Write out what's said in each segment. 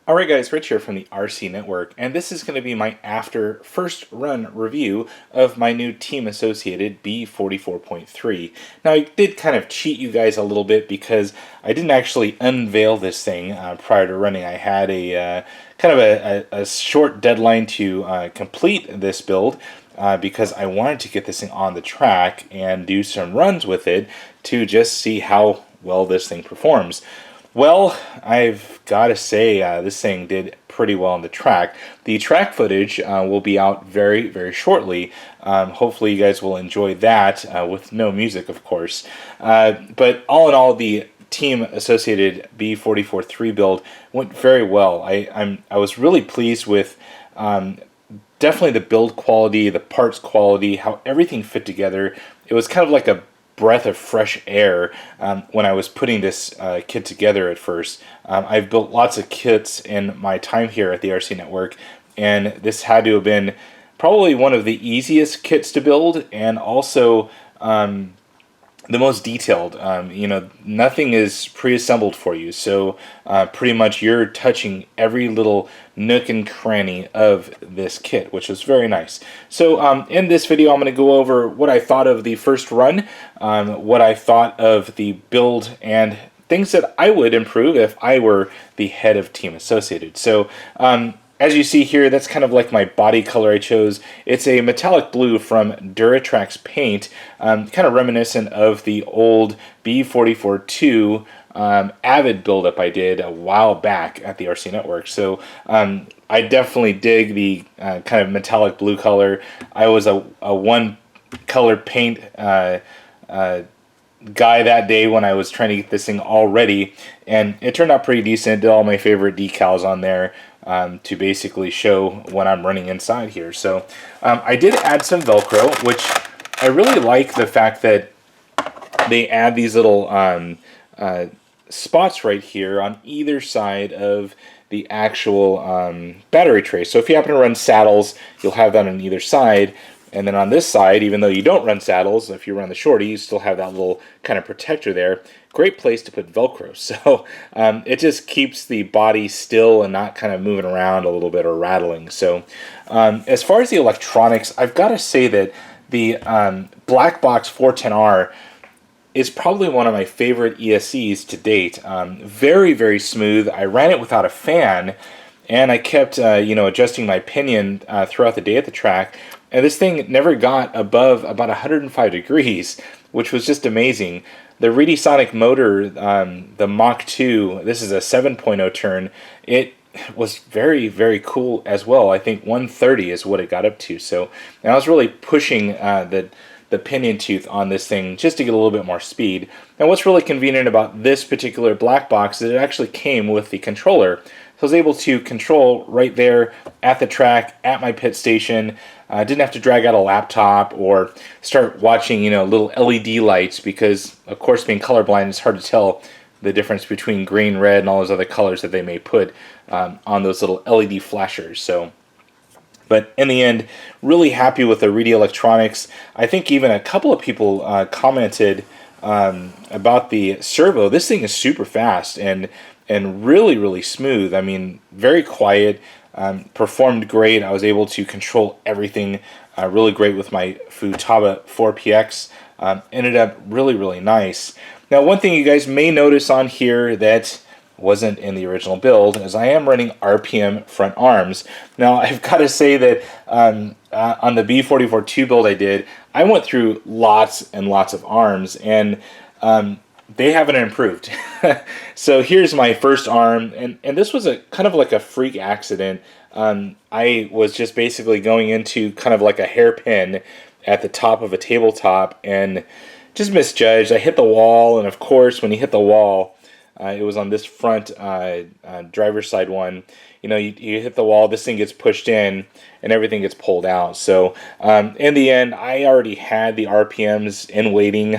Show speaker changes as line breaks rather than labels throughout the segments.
Alright guys, Rich here from the RC Network, and this is going to be my after first run review of my new Team Associated B44.3. Now I did kind of cheat you guys a little bit because I didn't actually unveil this thing prior to running. I had a kind of a short deadline to complete this build because I wanted to get this thing on the track and do some runs with it to just see how well this thing performs. Well, I've got to say this thing did pretty well on the track. The track footage will be out very, very shortly. Hopefully you guys will enjoy that with no music, of course. But all in all, the Team Associated B44.3 build went very well. I was really pleased with definitely the build quality, the parts quality, how everything fit together. It was kind of like a breath of fresh air when I was putting this kit together at first. I've built lots of kits in my time here at the RC Network, and this had to have been probably one of the easiest kits to build, and also the most detailed. Nothing is pre-assembled for you, so pretty much you're touching every little nook and cranny of this kit, which was very nice. So in this video I'm going to go over what I thought of the first run, what I thought of the build, and things that I would improve if I were the head of Team Associated. So as you see here, that's kind of like my body color I chose. It's a metallic blue from Duratrax paint, kind of reminiscent of the old B44.2 Avid buildup I did a while back at the RC Network. So I definitely dig the kind of metallic blue color. I was a one color paint guy that day when I was trying to get this thing all ready, and it turned out pretty decent. Did all my favorite decals on there to basically show what I'm running inside here. So I did add some Velcro, which I really like the fact that they add these little spots right here on either side of the actual battery tray. So if you happen to run saddles, you'll have that on either side. And then on this side, even though you don't run saddles, if you run the Shorty, you still have that little kind of protector there. Great place to put Velcro. So it just keeps the body still and not kind of moving around a little bit or rattling. So as far as the electronics, I've got to say that the Black Box 410R is probably one of my favorite ESCs to date. Very, very smooth. I ran it without a fan, and I kept adjusting my pinion throughout the day at the track. And this thing never got above about 105 degrees, which was just amazing. The Redisonic motor, the Mach 2, this is a 7.0 turn, it was very, very cool as well. I think 130 is what it got up to. So I was really pushing the pinion tooth on this thing just to get a little bit more speed. And what's really convenient about this particular black box is it actually came with the controller. So I was able to control right there at the track, at my pit station. I didn't have to drag out a laptop or start watching, little LED lights because, of course, being colorblind, it's hard to tell the difference between green, red, and all those other colors that they may put on those little LED flashers. So, but in the end, really happy with the Reedy electronics. I think even a couple of people commented about the servo. This thing is super fast and really, really smooth. I mean, very quiet. Performed great. I was able to control everything really great with my Futaba 4PX. Ended up really, really nice. Now, one thing you guys may notice on here that wasn't in the original build is I am running RPM front arms. Now, I've got to say that on the B44.2 build I did, I went through lots and lots of arms, and they haven't improved. So here's my first arm, and this was a kind of like a freak accident. I was just basically going into kind of like a hairpin at the top of a tabletop and just misjudged. I hit the wall, and of course when you hit the wall, it was on this front driver's side one. You hit the wall, this thing gets pushed in, and everything gets pulled out. So in the end, I already had the RPMs in waiting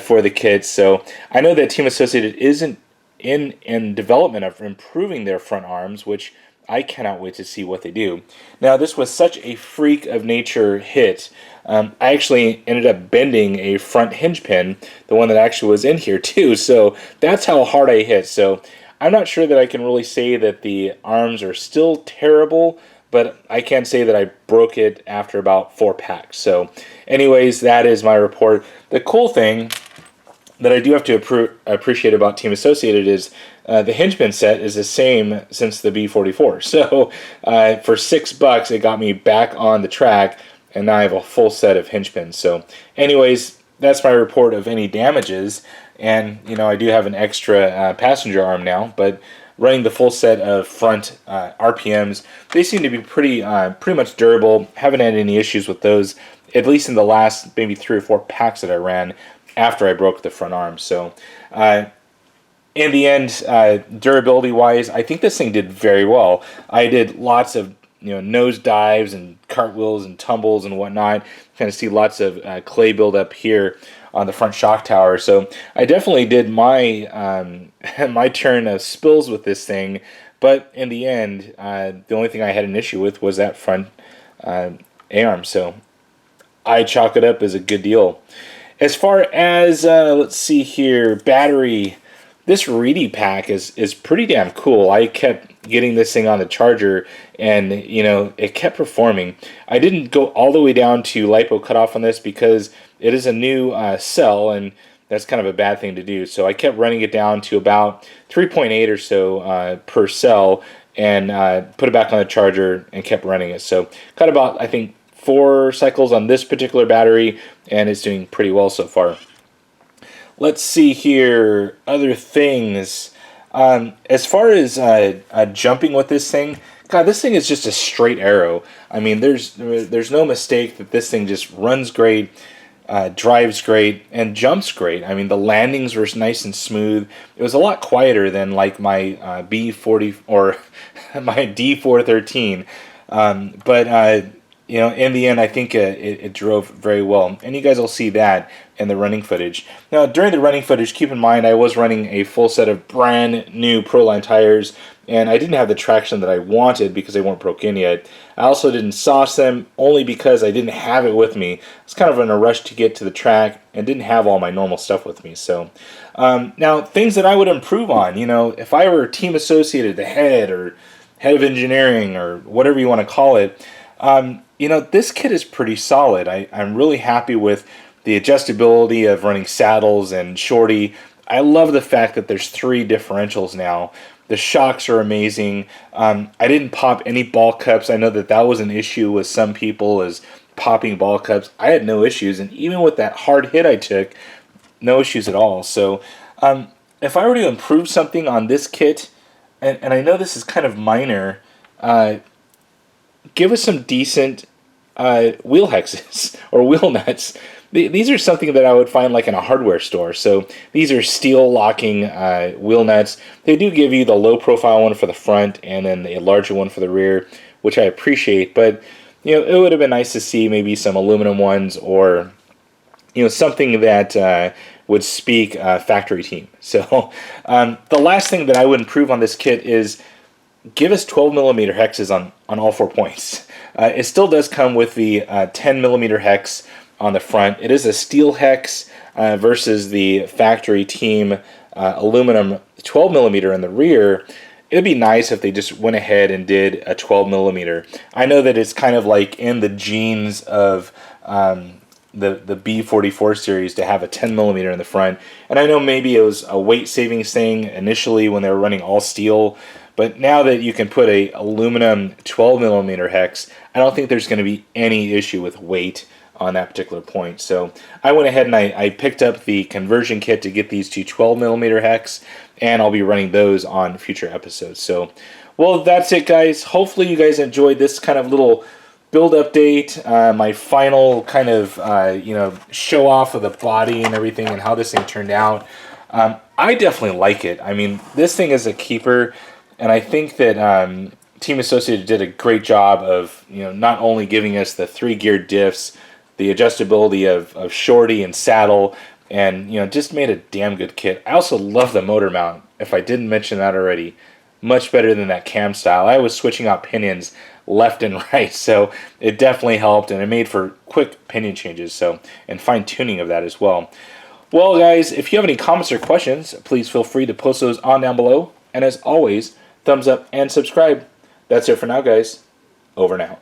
for the kids. So I know that Team Associated isn't in development of improving their front arms, which I cannot wait to see what they do. Now, this was such a freak of nature hit. I actually ended up bending a front hinge pin, the one that actually was in here too. So that's how hard I hit. So I'm not sure that I can really say that the arms are still terrible, but I can say that I broke it after about 4 packs. So anyways, that is my report. The cool thing that I do have to appreciate about Team Associated is the hinge pin set is the same since the B44. So for $6, it got me back on the track, and now I have a full set of hinge pins. So anyways, that's my report of any damages. And, you know, I do have an extra passenger arm now, but running the full set of front RPMs, they seem to be pretty much durable. Haven't had any issues with those, at least in the last maybe 3 or 4 packs that I ran after I broke the front arm. So in the end, durability-wise, I think this thing did very well. I did lots of nose dives and cartwheels and tumbles and whatnot. Kind of see lots of clay buildup here on the front shock tower. So I definitely did my my turn of spills with this thing. But in the end, the only thing I had an issue with was that front A-arm. So I chalk it up as a good deal. As far as, let's see here, battery, this Reedy pack is pretty damn cool. I kept getting this thing on the charger, and, it kept performing. I didn't go all the way down to LiPo cutoff on this because it is a new cell, and that's kind of a bad thing to do. So I kept running it down to about 3.8 or so per cell, and put it back on the charger and kept running it. So got about, I think, 4 cycles on this particular battery, and it's doing pretty well so far. Let's see here, other things. As far as jumping with this thing, God, this thing is just a straight arrow. I mean, there's no mistake that this thing just runs great, drives great, and jumps great. I mean, the landings were nice and smooth. It was a lot quieter than like my B40 or my D413, but in the end, I think it drove very well. And you guys will see that in the running footage. Now, during the running footage, keep in mind I was running a full set of brand new Proline tires, and I didn't have the traction that I wanted because they weren't broke in yet. I also didn't sauce them only because I didn't have it with me. I was kind of in a rush to get to the track and didn't have all my normal stuff with me. So now, things that I would improve on, if I were Team Associated, the head or head of engineering or whatever you want to call it, this kit is pretty solid. I'm really happy with the adjustability of running saddles and Shorty. I love the fact that there's 3 differentials now. The shocks are amazing. I didn't pop any ball cups. I know that was an issue with some people, is popping ball cups. I had no issues, and even with that hard hit I took, no issues at all. So if I were to improve something on this kit, and I know this is kind of minor, give us some decent wheel hexes or wheel nuts. These are something that I would find like in a hardware store. So these are steel locking wheel nuts. They do give you the low profile one for the front and then a larger one for the rear, which I appreciate. But it would have been nice to see maybe some aluminum ones or something that would speak factory team. So the last thing that I would improve on this kit is give us 12mm hexes on all 4 points. It still does come with the 10mm hex on the front. It is a steel hex versus the factory team aluminum 12mm in the rear. It would be nice if they just went ahead and did a 12mm. I know that it's kind of like in the genes of the B44 series to have a 10mm in the front. And I know maybe it was a weight savings thing initially when they were running all steel. But now that you can put a aluminum 12mm hex, I don't think there's going to be any issue with weight on that particular point. So I went ahead and I picked up the conversion kit to get these to 12mm hex, and I'll be running those on future episodes. So, well, that's it, guys. Hopefully you guys enjoyed this kind of little build update, my final kind of, show off of the body and everything and how this thing turned out. I definitely like it. I mean, this thing is a keeper. And I think that Team Associated did a great job of, not only giving us the 3-gear diffs, the adjustability of Shorty and saddle, and, just made a damn good kit. I also love the motor mount, if I didn't mention that already. Much better than that cam style. I was switching out pinions left and right, so it definitely helped, and it made for quick pinion changes, and fine-tuning of that as well. Well, guys, if you have any comments or questions, please feel free to post those on down below. And as always, thumbs up and subscribe. That's it for now, guys. Over and out.